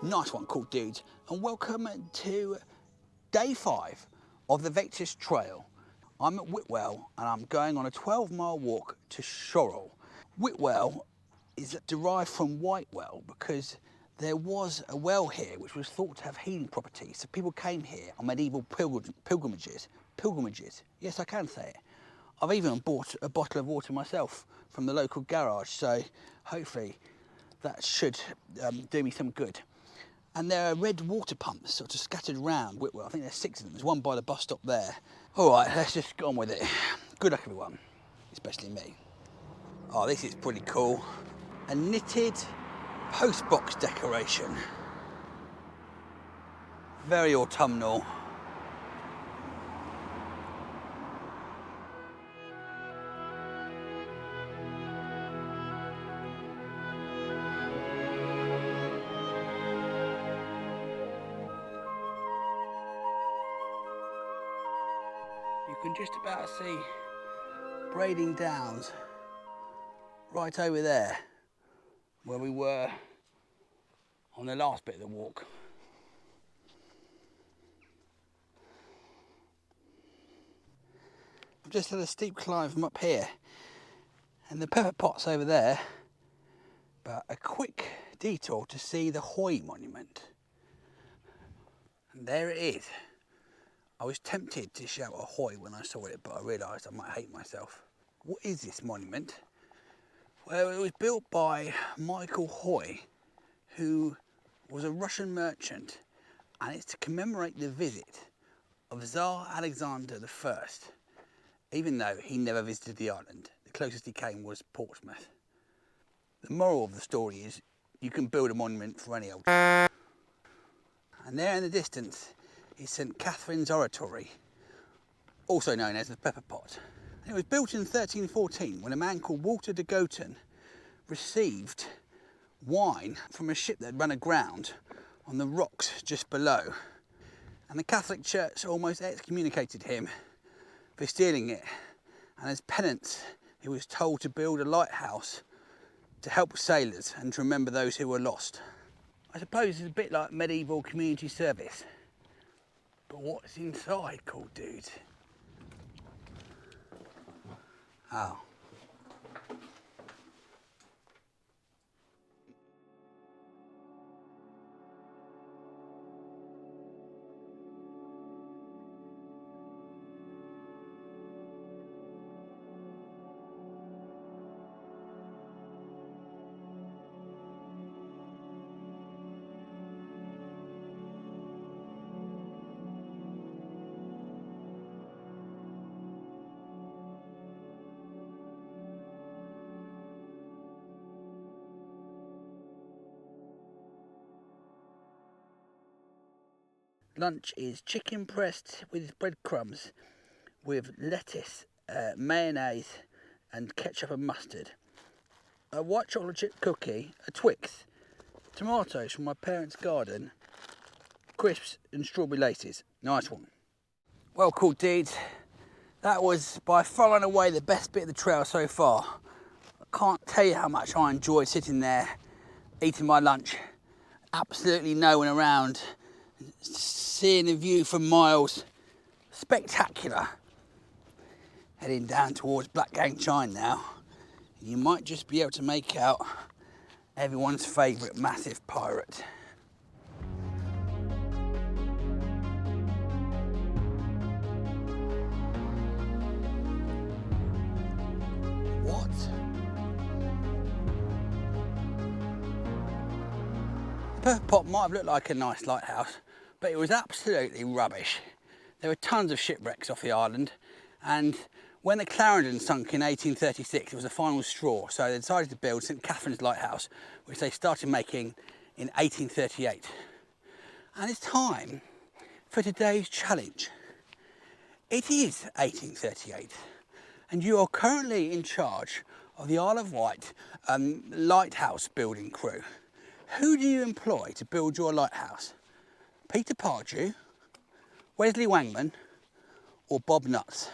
Nice one, cool dudes, and welcome to day 5 of the Vectis Trail. I'm at Whitwell and I'm going on a 12-mile walk to Shorwell. Whitwell is derived from Whitewell because there was a well here which was thought to have healing properties. So people came here on medieval pilgrimages. Yes, I can say it. I've even bought a bottle of water myself from the local garage, so hopefully that should do me some good. And there are red water pumps sort of scattered around Whitwell. I think there's 6 of them. There's one by the bus stop there. All right, let's just get on with it. Good luck, everyone, especially me. Oh, this is pretty cool. A knitted postbox decoration. Very autumnal. You can just about see Brading Downs right over there where we were on the last bit of the walk. I've just had a steep climb from up here and the Pepperpot's over there, but a quick detour to see the Hoy monument. And there it is. I was tempted to shout ahoy when I saw it, but I realised I might hate myself. What is this monument? Well, it was built by Michael Hoy, who was a Russian merchant, and it's to commemorate the visit of Tsar Alexander I, even though he never visited the island. The closest he came was Portsmouth. The moral of the story is you can build a monument for any old. And there in the distance is St. Catherine's Oratory, also known as the Pepperpot. And it was built in 1314 when a man called Walter de Goten received wine from a ship that ran aground on the rocks just below. And the Catholic Church almost excommunicated him for stealing it. And as penance, he was told to build a lighthouse to help sailors and to remember those who were lost. I suppose it's a bit like medieval community service. But what's inside, cool dudes? Oh. Lunch is chicken pressed with breadcrumbs with lettuce, mayonnaise and ketchup and mustard. A white chocolate chip cookie, a Twix, tomatoes from my parents' garden, crisps and strawberry laces. Nice one. Well, cool dudes, that was by far and away the best bit of the trail so far. I can't tell you how much I enjoyed sitting there eating my lunch. Absolutely no one around. Seeing the view for miles, spectacular. Heading down towards Blackgang Chine now. You might just be able to make out everyone's favourite massive pirate. What? The Pepperpot might have looked like a nice lighthouse, but it was absolutely rubbish. There were tons of shipwrecks off the island, and when the Clarendon sunk in 1836, it was the final straw, so they decided to build St. Catherine's Lighthouse, which they started making in 1838. And it's time for today's challenge. It is 1838, and you are currently in charge of the Isle of Wight lighthouse building crew. Who do you employ to build your lighthouse? Peter Pardew, Wesley Wangman, or Bob Nuts?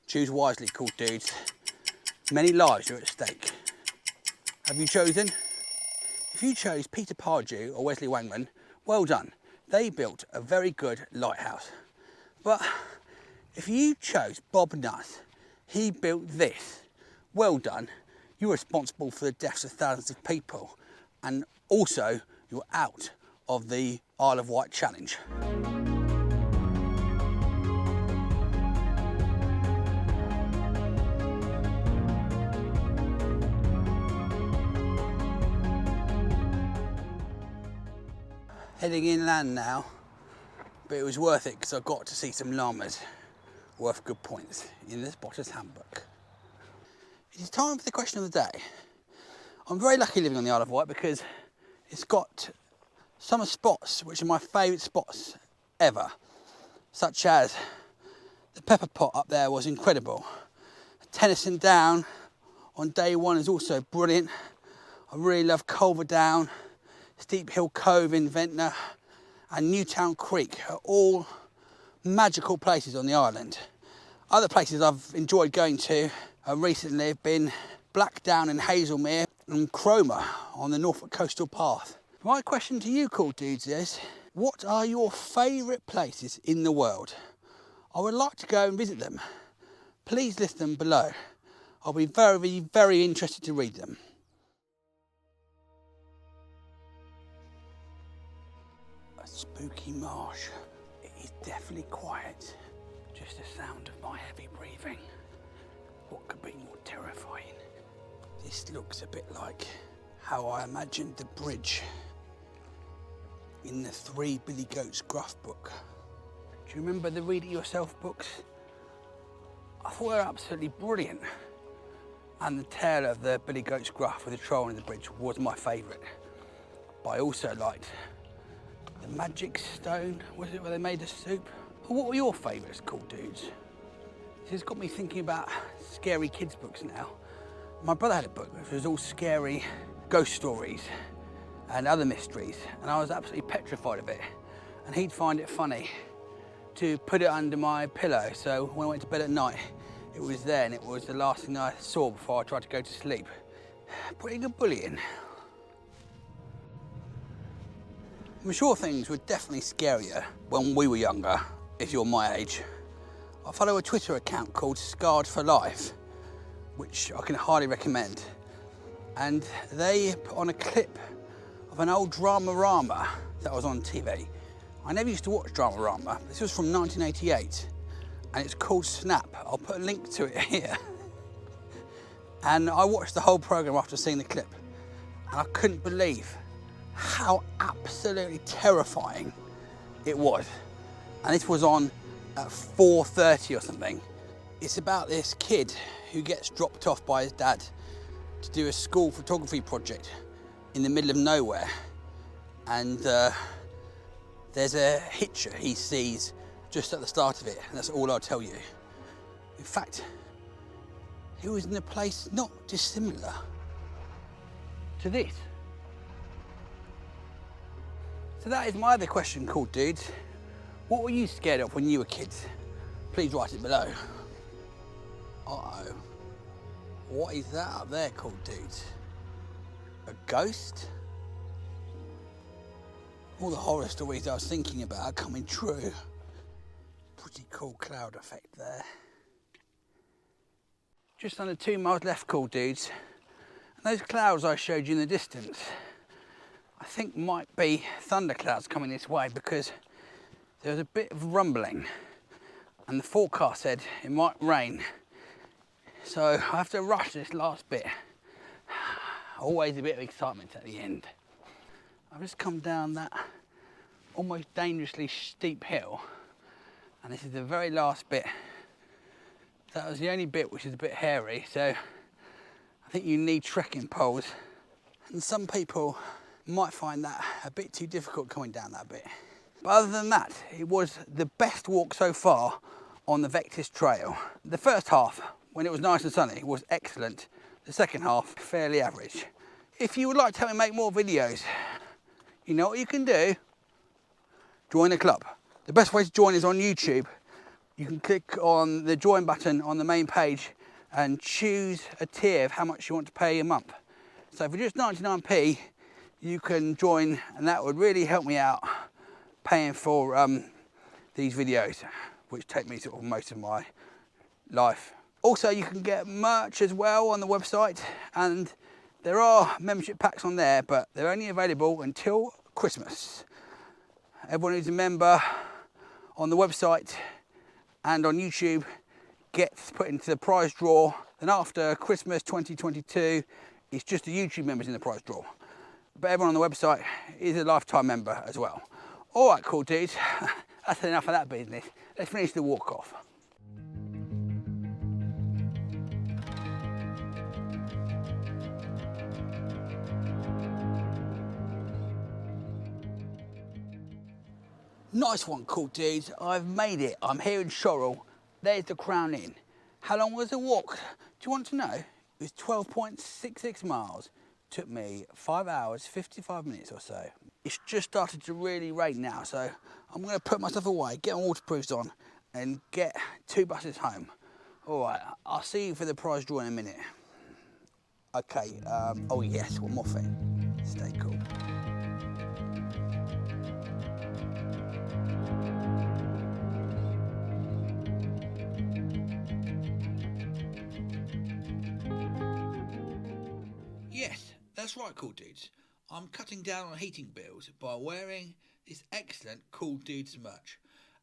Choose wisely, cool dudes. Many lives are at stake. Have you chosen? If you chose Peter Pardew or Wesley Wangman, well done. They built a very good lighthouse. But if you chose Bob Nuss, he built this. Well done. You're responsible for the deaths of thousands of people, and also you're out of the Isle of Wight challenge. Heading inland now, but it was worth it because I got to see some llamas worth good points in the Spotter's Handbook. It is time for the question of the day. I'm very lucky living on the Isle of Wight because it's got summer spots which are my favourite spots ever, such as the Pepperpot up there was incredible. Tennyson Down on day one is also brilliant. I really love Culver Down, Steep Hill Cove in Ventnor and Newtown Creek are all magical places on the island. Other places I've enjoyed going to recently have been Blackdown and Hazelmere and Cromer on the Norfolk Coastal Path. My question to you cool dudes is, what are your favourite places in the world? I would like to go and visit them. Please list them below. I'll be very, very interested to read them. A spooky marsh. It is definitely quiet. Just the sound of my heavy breathing. What could be more terrifying? This looks a bit like how I imagined the bridge in the 3 Billy Goats Gruff book. Do you remember the Read It Yourself books? I thought they were absolutely brilliant. And the tale of the Billy Goats Gruff with the troll on the bridge was my favourite. But I also liked the Magic Stone, was it, where they made the soup? What were your favourites, cool dudes? This has got me thinking about scary kids' books now. My brother had a book which was all scary ghost stories and other mysteries, and I was absolutely petrified of it. And he'd find it funny to put it under my pillow, so when I went to bed at night, it was there, and it was the last thing I saw before I tried to go to sleep. Pretty good bullying. I'm sure things were definitely scarier when we were younger, if you're my age. I follow a Twitter account called Scarred for Life, which I can highly recommend. And they put on a clip of an old Dramarama that was on TV. I never used to watch Dramarama. This was from 1988, and it's called Snap. I'll put a link to it here. And I watched the whole programme after seeing the clip, and I couldn't believe how absolutely terrifying it was. And this was on at 4:30 or something. It's about this kid who gets dropped off by his dad to do a school photography project in the middle of nowhere. And there's a hitcher he sees just at the start of it, and that's all I'll tell you. In fact, he was in a place not dissimilar to this. So that is my other question, cool dudes. What were you scared of when you were kids? Please write it below. Uh-oh. What is that up there, cool dudes? A ghost? All the horror stories I was thinking about are coming true. Pretty cool cloud effect there. Just under 2 miles left, cool dudes. And those clouds I showed you in the distance, I think might be thunderclouds coming this way, because there was a bit of rumbling and the forecast said it might rain. So I have to rush this last bit. Always a bit of excitement at the end. I've just come down that almost dangerously steep hill, and this is the very last bit. That was the only bit which is a bit hairy, so I think you need trekking poles. And some people might find that a bit too difficult coming down that bit. But other than that, it was the best walk so far on the Vectis Trail. The first half, when it was nice and sunny, was excellent. The second half, fairly average. If you would like to help me make more videos, you know what you can do? Join a club. The best way to join is on YouTube. You can click on the join button on the main page and choose a tier of how much you want to pay a month. So for just 99p, you can join, and that would really help me out paying for these videos, which take me sort of most of my life. Also, you can get merch as well on the website, and there are membership packs on there, but they're only available until Christmas. Everyone who's a member on the website and on YouTube gets put into the prize draw. Then after Christmas 2022, it's just the YouTube members in the prize draw. But everyone on the website is a lifetime member as well. All right, cool dudes, that's enough of that business. Let's finish the walk off. Nice one, cool dudes. I've made it. I'm here in Shorwell. There's the Crown Inn. How long was the walk? Do you want to know? It was 12.66 miles. Took me 5 hours, 55 minutes or so. It's just started to really rain now, so I'm going to put myself away, get my waterproofs on, and get 2 buses home. All right, I'll see you for the prize draw in a minute. Okay, oh yes, one more thing. Stay cool. Yes, that's right, cool dudes. I'm cutting down on heating bills by wearing this excellent Cool Dudes merch.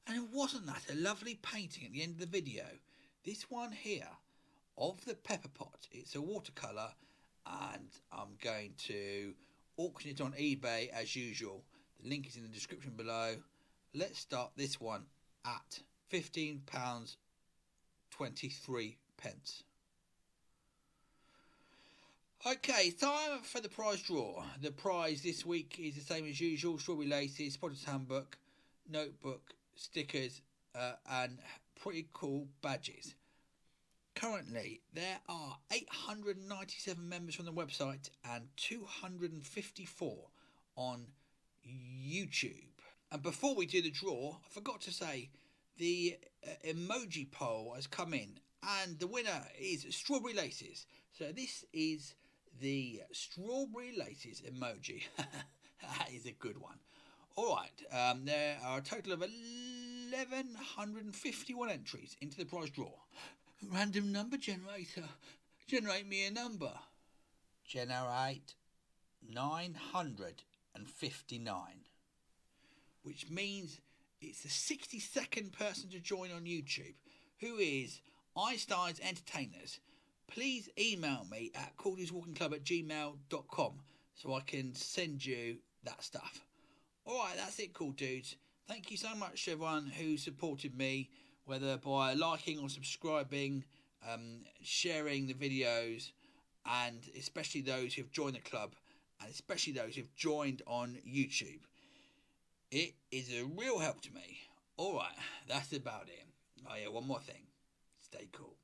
And wasn't that a lovely painting at the end of the video? This one here of the Pepperpot. It's a watercolour, and I'm going to auction it on eBay as usual. The link is in the description below. Let's start this one at £15.23. Okay, time for the prize draw. The prize this week is the same as usual: strawberry laces, spotted handbook, notebook, stickers, and pretty cool badges. Currently, there are 897 members from the website and 254 on YouTube. And before we do the draw, I forgot to say the emoji poll has come in, and the winner is strawberry laces. So this is the strawberry laces emoji. That is a good one. All right, there are a total of 1,151 entries into the prize draw. Random number generator, generate me a number. Generate 959, which means it's the 62nd person to join on YouTube, who is Einstein's Entertainers. Please email me at cooldudes.walkingclub@gmail.com so I can send you that stuff. Alright, that's it, cool dudes. Thank you so much to everyone who supported me, whether by liking or subscribing, sharing the videos, and especially those who've joined the club, and especially those who've joined on YouTube. It is a real help to me. Alright, that's about it. Oh yeah, one more thing. Stay cool.